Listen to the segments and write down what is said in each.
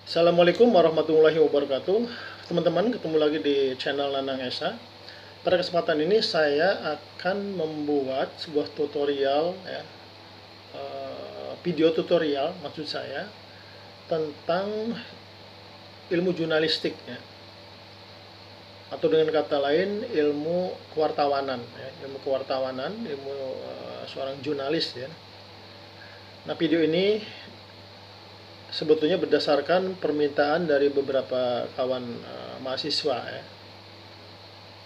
Assalamualaikum warahmatullahi wabarakatuh. Teman-teman, ketemu lagi di channel Nanang Esa. Pada kesempatan ini saya akan membuat sebuah tutorial ya, video tutorial maksud saya tentang ilmu jurnalistik ya. Atau dengan kata lain ilmu kewartawanan ya, ilmu seorang jurnalis ya. Nah, video ini sebetulnya berdasarkan permintaan dari beberapa kawan mahasiswa ya,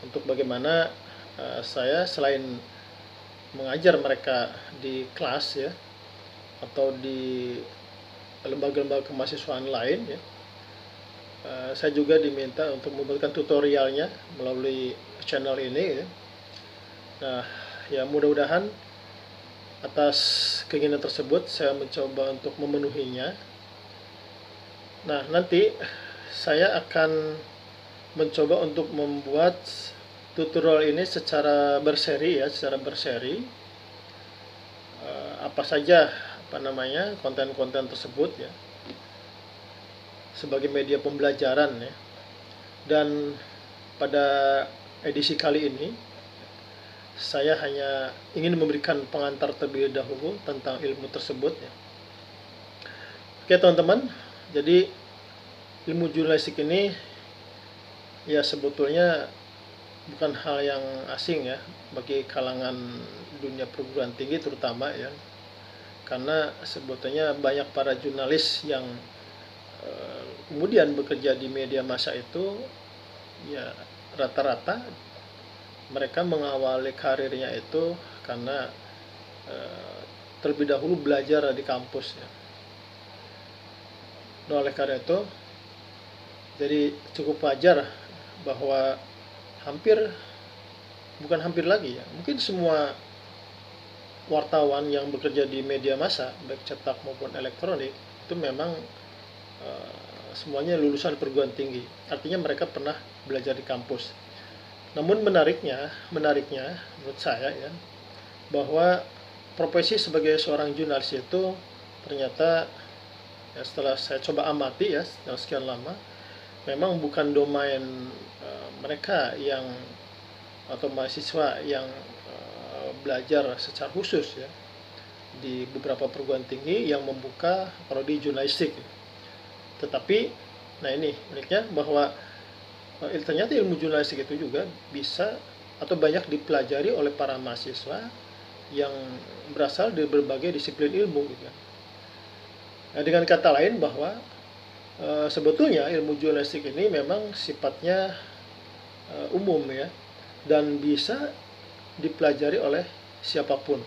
untuk bagaimana saya selain mengajar mereka di kelas ya atau di lembaga-lembaga kemahasiswaan lain ya, saya juga diminta untuk membuatkan tutorialnya melalui channel ini ya. Nah, ya mudah-mudahan atas keinginan tersebut saya mencoba untuk memenuhinya. Nah, nanti saya akan mencoba untuk membuat tutorial ini secara berseri ya, apa saja konten-konten tersebut ya, sebagai media pembelajaran ya. Dan pada edisi kali ini saya hanya ingin memberikan pengantar terlebih dahulu tentang ilmu tersebut ya. Oke teman-teman, jadi ilmu jurnalistik ini ya sebetulnya bukan hal yang asing ya bagi kalangan dunia perguruan tinggi terutama ya, karena sebetulnya banyak para jurnalis yang kemudian bekerja di media massa itu ya rata-rata mereka mengawali karirnya itu karena terlebih dahulu belajar di kampus ya. Nah, oleh karena itu jadi cukup wajar bahwa bukan hampir lagi ya, mungkin semua wartawan yang bekerja di media massa baik cetak maupun elektronik itu memang semuanya lulusan perguruan tinggi, artinya mereka pernah belajar di kampus. Namun menariknya menurut saya ya, bahwa profesi sebagai seorang jurnalis itu ternyata ya, setelah saya coba amati ya sekian lama, memang bukan domain mereka yang atau mahasiswa yang belajar secara khusus ya di beberapa perguruan tinggi yang membuka prodi jurnalistik. Tetapi nah ini uniknya bahwa ternyata ilmu jurnalistik itu juga bisa atau banyak dipelajari oleh para mahasiswa yang berasal dari berbagai disiplin ilmu gitu. Nah, dengan kata lain bahwa sebetulnya ilmu jurnalistik ini memang sifatnya umum ya, dan bisa dipelajari oleh siapapun.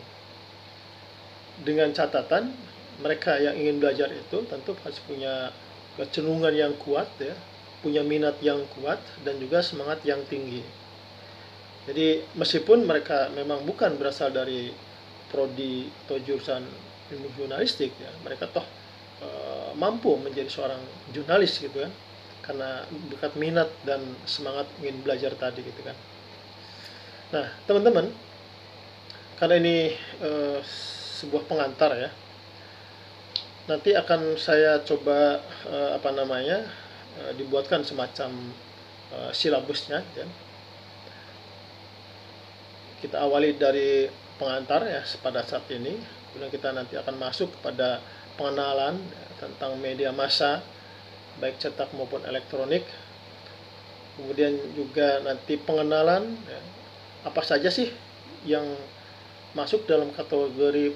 Dengan catatan mereka yang ingin belajar itu tentu harus punya kecenderungan yang kuat ya, punya minat yang kuat dan juga semangat yang tinggi. Jadi meskipun mereka memang bukan berasal dari prodi atau jurusan ilmu jurnalistik ya, mereka toh mampu menjadi seorang jurnalis gitu kan, karena berkat minat dan semangat ingin belajar tadi gitu kan. Nah teman-teman, karena ini sebuah pengantar ya, nanti akan saya coba dibuatkan semacam silabusnya ya. Kita awali dari pengantar ya pada saat ini, kemudian kita nanti akan masuk kepada pengenalan ya, tentang media massa baik cetak maupun elektronik. Kemudian juga nanti pengenalan ya, apa saja sih yang masuk dalam kategori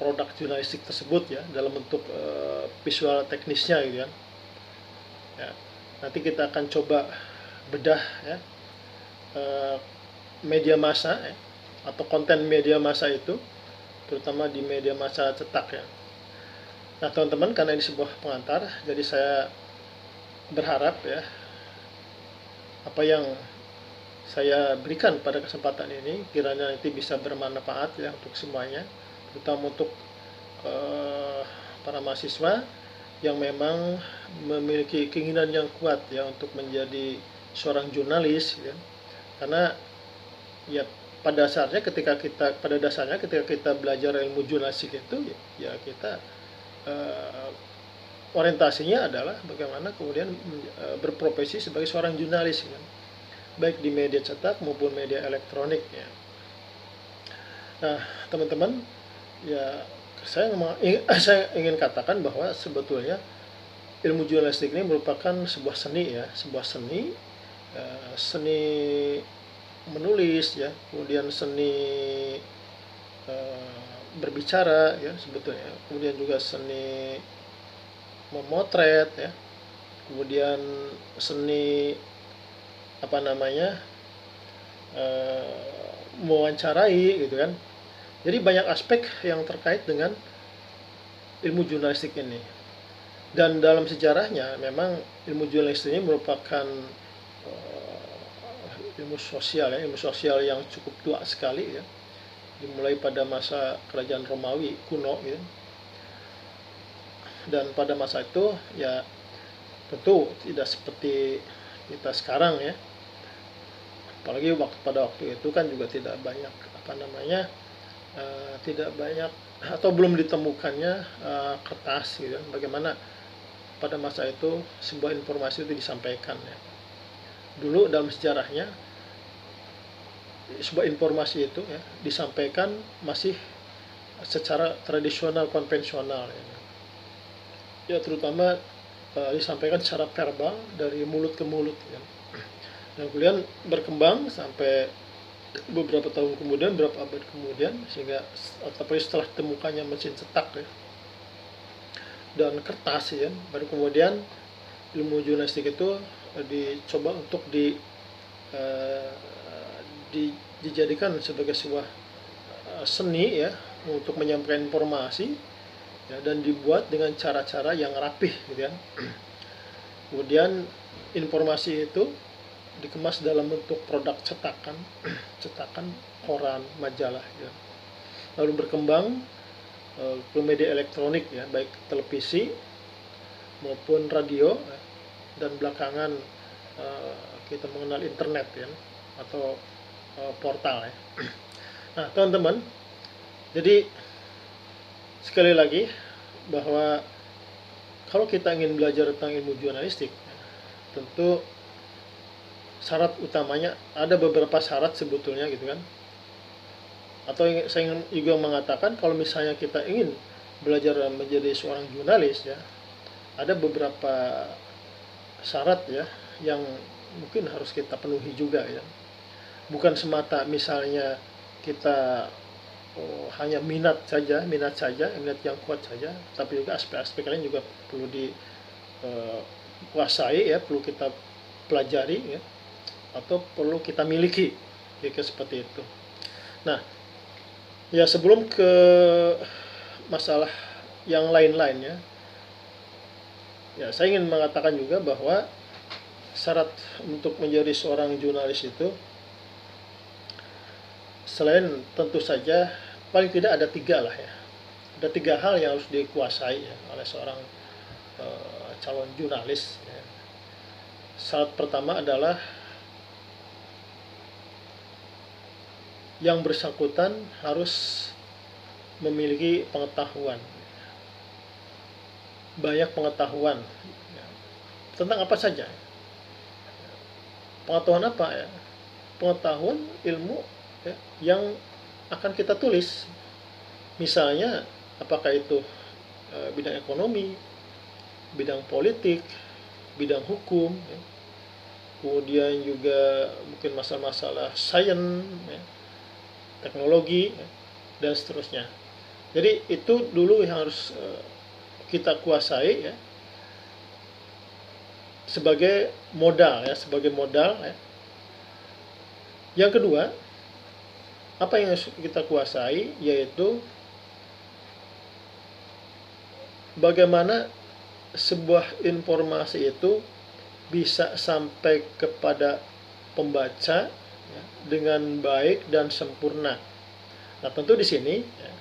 produk jurnalistik tersebut ya, dalam bentuk visual teknisnya gitu kan. Ya, nanti kita akan coba bedah ya, media massa ya, atau konten media massa itu, terutama di media massa cetak ya. Nah teman-teman, karena ini sebuah pengantar, jadi saya berharap ya apa yang saya berikan pada kesempatan ini kiranya nanti bisa bermanfaat ya untuk semuanya, terutama untuk para mahasiswa yang memang memiliki keinginan yang kuat ya untuk menjadi seorang jurnalis ya. Karena ya pada dasarnya ketika kita belajar ilmu jurnalistik itu ya kita orientasinya adalah bagaimana kemudian berprofesi sebagai seorang jurnalis, kan? Baik di media cetak maupun media elektronik, ya. Nah, teman-teman, ya saya ingin katakan bahwa sebetulnya ilmu jurnalistik ini merupakan sebuah seni, ya, sebuah seni, seni menulis, ya, kemudian seni berbicara, ya, sebetulnya, kemudian juga seni memotret, ya, kemudian seni apa namanya mewawancarai, gitu kan. Jadi banyak aspek yang terkait dengan ilmu jurnalistik ini. Dan dalam sejarahnya memang ilmu jurnalistik ini merupakan ilmu sosial, ya, ilmu sosial yang cukup tua sekali, ya, dimulai pada masa kerajaan Romawi kuno, ya. Dan pada masa itu, ya, tentu tidak seperti kita sekarang, ya. Apalagi pada waktu itu kan juga tidak banyak tidak banyak atau belum ditemukannya kertas, gitu kan. Bagaimana pada masa itu sebuah informasi itu disampaikan, ya. Dulu dalam sejarahnya sebuah informasi itu, ya, disampaikan masih secara tradisional konvensional, ya, ya, terutama disampaikan secara verbal dari mulut ke mulut, ya. Dan kemudian berkembang sampai beberapa tahun kemudian, beberapa abad kemudian, sehingga tapi setelah temukannya mesin cetak, ya, dan kertas, ya, baru kemudian ilmu jurnalistik itu dicoba untuk dijadikan sebagai sebuah seni, ya, untuk menyampaikan informasi, ya, dan dibuat dengan cara-cara yang rapih, gitu kan. Kemudian informasi itu dikemas dalam bentuk produk cetakan koran, majalah, ya. Lalu berkembang ke media elektronik, ya, baik televisi maupun radio, ya, dan belakangan kita mengenal internet, ya, atau portal, ya. Nah, teman-teman, jadi sekali lagi bahwa kalau kita ingin belajar tentang ilmu jurnalistik, tentu syarat utamanya ada beberapa syarat sebetulnya, gitu kan. Atau saya ingin juga mengatakan kalau misalnya kita ingin belajar menjadi seorang jurnalis, ya, ada beberapa syarat, ya, yang mungkin harus kita penuhi juga, ya. Bukan semata misalnya kita hanya minat yang kuat saja, tapi juga aspek-aspek lain juga perlu dikuasai, ya, perlu kita pelajari, ya, atau perlu kita miliki, ya, seperti itu. Nah, ya, sebelum ke masalah yang lain-lainnya, ya, saya ingin mengatakan juga bahwa syarat untuk menjadi seorang jurnalis itu, selain tentu saja paling tidak ada 3 lah, ya. Ada 3 hal yang harus dikuasai, ya, oleh seorang calon jurnalis, ya. Syarat pertama adalah yang bersangkutan harus memiliki pengetahuan, banyak pengetahuan, ya, tentang apa saja. Pengetahuan apa, ya? Pengetahuan ilmu, ya, yang akan kita tulis. Misalnya apakah itu bidang ekonomi, bidang politik, bidang hukum, ya. Kemudian juga mungkin masalah-masalah sains, ya, teknologi, ya, dan seterusnya. Jadi itu dulu yang harus kita kuasai, ya, sebagai modal, ya, ya. Yang kedua, apa yang harus kita kuasai, yaitu bagaimana sebuah informasi itu bisa sampai kepada pembaca, ya, dengan baik dan sempurna. Nah, tentu di sini, ya,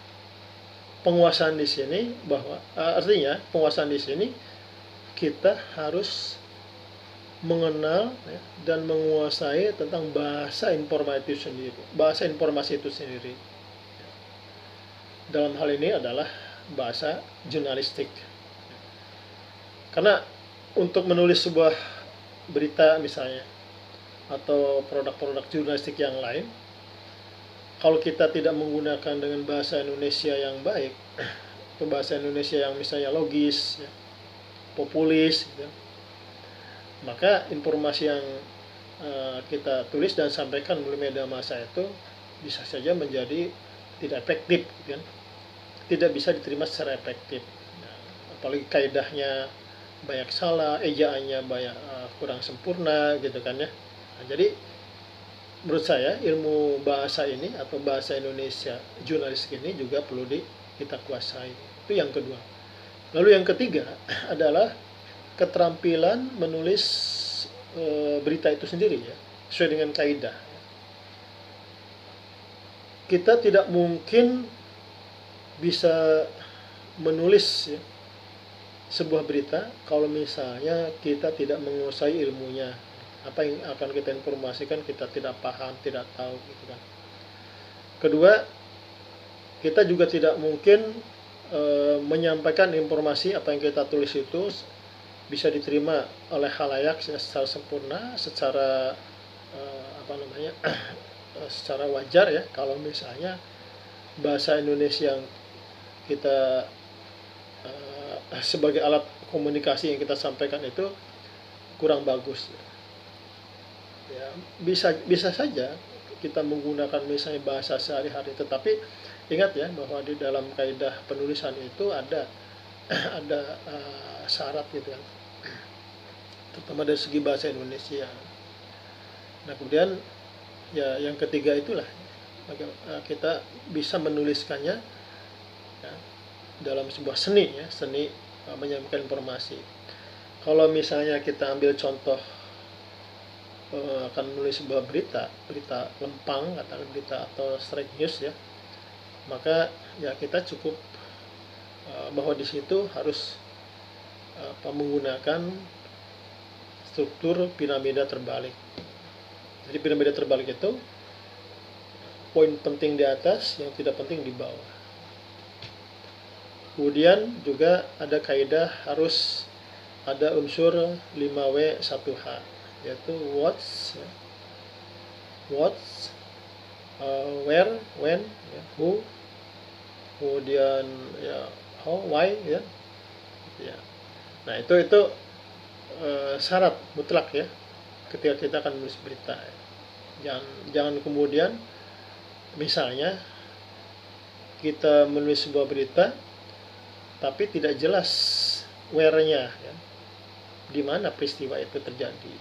penguasaan di sini bahwa artinya penguasaan di sini kita harus mengenal, ya, dan menguasai tentang bahasa informasi itu sendiri. Dalam hal ini adalah bahasa jurnalistik. Karena untuk menulis sebuah berita misalnya atau produk-produk jurnalistik yang lain, kalau kita tidak menggunakan dengan bahasa Indonesia yang baik, atau bahasa Indonesia yang misalnya logis, ya, populis, gitu, maka informasi yang kita tulis dan sampaikan melalui media massa itu bisa saja menjadi tidak efektif, gitu kan? Tidak bisa diterima secara efektif. Nah, apalagi kaidahnya banyak salah, ejaannya banyak kurang sempurna, gitu kan ya. Nah, jadi menurut saya ilmu bahasa ini atau bahasa Indonesia jurnalistik ini juga perlu kita kuasai. Itu yang kedua. Lalu yang ketiga adalah keterampilan menulis berita itu sendiri, ya, sesuai dengan kaidah. Kita tidak mungkin bisa menulis, ya, sebuah berita kalau misalnya kita tidak menguasai ilmunya. Apa yang akan kita informasikan kita tidak paham, tidak tahu, gitu kan. Kedua, kita juga tidak mungkin menyampaikan informasi apa yang kita tulis itu bisa diterima oleh khalayak secara sempurna, secara secara wajar, ya, kalau misalnya bahasa Indonesia yang kita sebagai alat komunikasi yang kita sampaikan itu kurang bagus. Ya, bisa saja kita menggunakan misalnya bahasa sehari-hari, tetapi ingat ya bahwa di dalam kaidah penulisan itu ada syarat, gitu kan, terutama dari segi bahasa Indonesia. Nah, kemudian ya yang ketiga itulah kita bisa menuliskannya, ya, dalam sebuah seni, ya, seni menyampaikan informasi. Kalau misalnya kita ambil contoh akan menulis sebuah berita lempang atau berita atau straight news, ya, maka ya kita cukup bahwa di situ harus menggunakan struktur piramida terbalik. Jadi piramida terbalik itu poin penting di atas, yang tidak penting di bawah. Kemudian juga ada kaidah harus ada unsur 5W 1H, yaitu what, where, when, ya, who, kemudian ya how, why, ya. Nah, itu syarat mutlak, ya, ketika kita akan menulis berita. Jangan kemudian misalnya kita menulis sebuah berita tapi tidak jelas where-nya, ya, di mana peristiwa itu terjadi,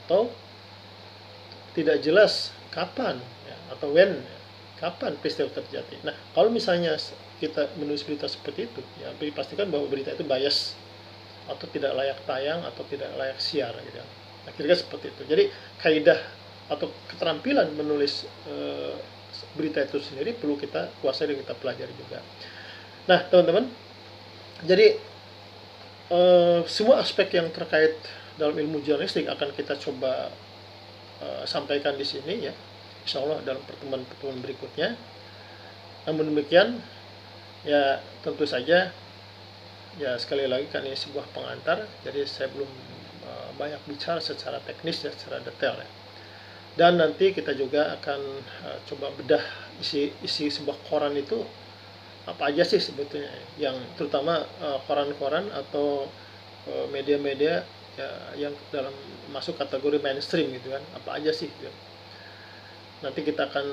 atau tidak jelas kapan, ya, atau when, ya, kapan peristiwa terjadi. Nah, kalau misalnya kita menulis berita seperti itu, ya, pastikan bahwa berita itu bias atau tidak layak tayang atau tidak layak siar, gitu. Nah, kira-kira seperti itu. Jadi kaidah atau keterampilan menulis berita itu sendiri perlu kita kuasai dan kita pelajari juga. Nah, teman-teman, jadi semua aspek yang terkait dalam ilmu jurnalistik akan kita coba sampaikan di sini, ya, insya Allah dalam pertemuan-pertemuan berikutnya. Namun demikian, ya, tentu saja, ya, sekali lagi kan ini sebuah pengantar, jadi saya belum banyak bicara secara teknis, ya, secara detail, ya. Dan nanti kita juga akan coba bedah isi sebuah koran itu apa aja sih sebetulnya, yang terutama koran-koran atau media-media, ya, yang dalam masuk kategori mainstream, gitu kan, apa aja sih, gitu. Nanti kita akan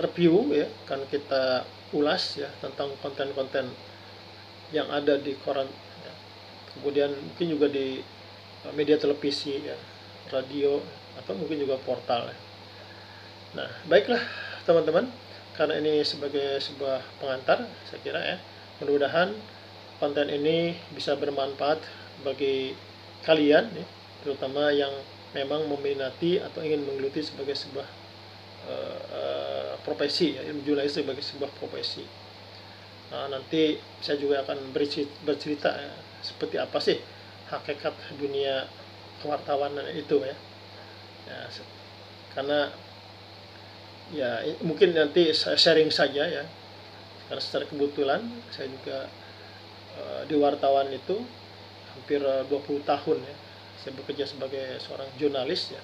review, ya, kan kita ulas, ya, tentang konten-konten yang ada di koran, ya. Kemudian mungkin juga di media televisi, ya, radio, atau mungkin juga portal, ya. Nah, baiklah teman-teman, karena ini sebagai sebuah pengantar, saya kira, ya, mudah-mudahan konten ini bisa bermanfaat bagi kalian, ya, terutama yang memang meminati atau ingin menggeluti sebagai sebuah profesi, ya, ilmu jurnalistik sebagai sebuah profesi. Nah, nanti saya juga akan bercerita, ya, seperti apa sih hakikat dunia kewartawanan itu, ya. Ya, karena ya mungkin nanti saya sharing saja, ya, karena secara kebetulan saya juga di wartawan itu hampir 20 tahun ya. Saya bekerja sebagai seorang jurnalis ya.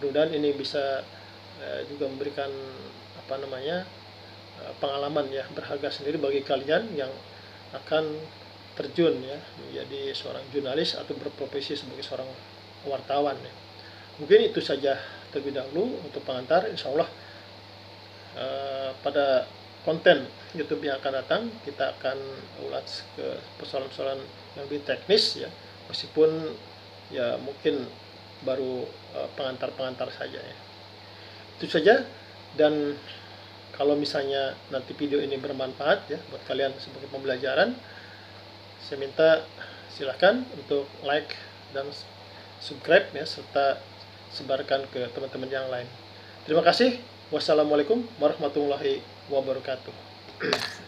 Mudah-mudahan ini bisa juga memberikan pengalaman ya berharga sendiri bagi kalian yang akan terjun ya menjadi seorang jurnalis atau berprofesi sebagai seorang wartawan ya. Mungkin itu saja terlebih dahulu untuk pengantar. Insya Allah pada konten YouTube yang akan datang kita akan ulas ke persoalan-persoalan yang lebih teknis ya, meskipun ya mungkin baru pengantar-pengantar saja ya. Itu saja, dan kalau misalnya nanti video ini bermanfaat ya buat kalian sebagai pembelajaran, saya minta silahkan untuk like dan subscribe ya, serta sebarkan ke teman-teman yang lain. Terima kasih. Wassalamualaikum warahmatullahi wabarakatuh.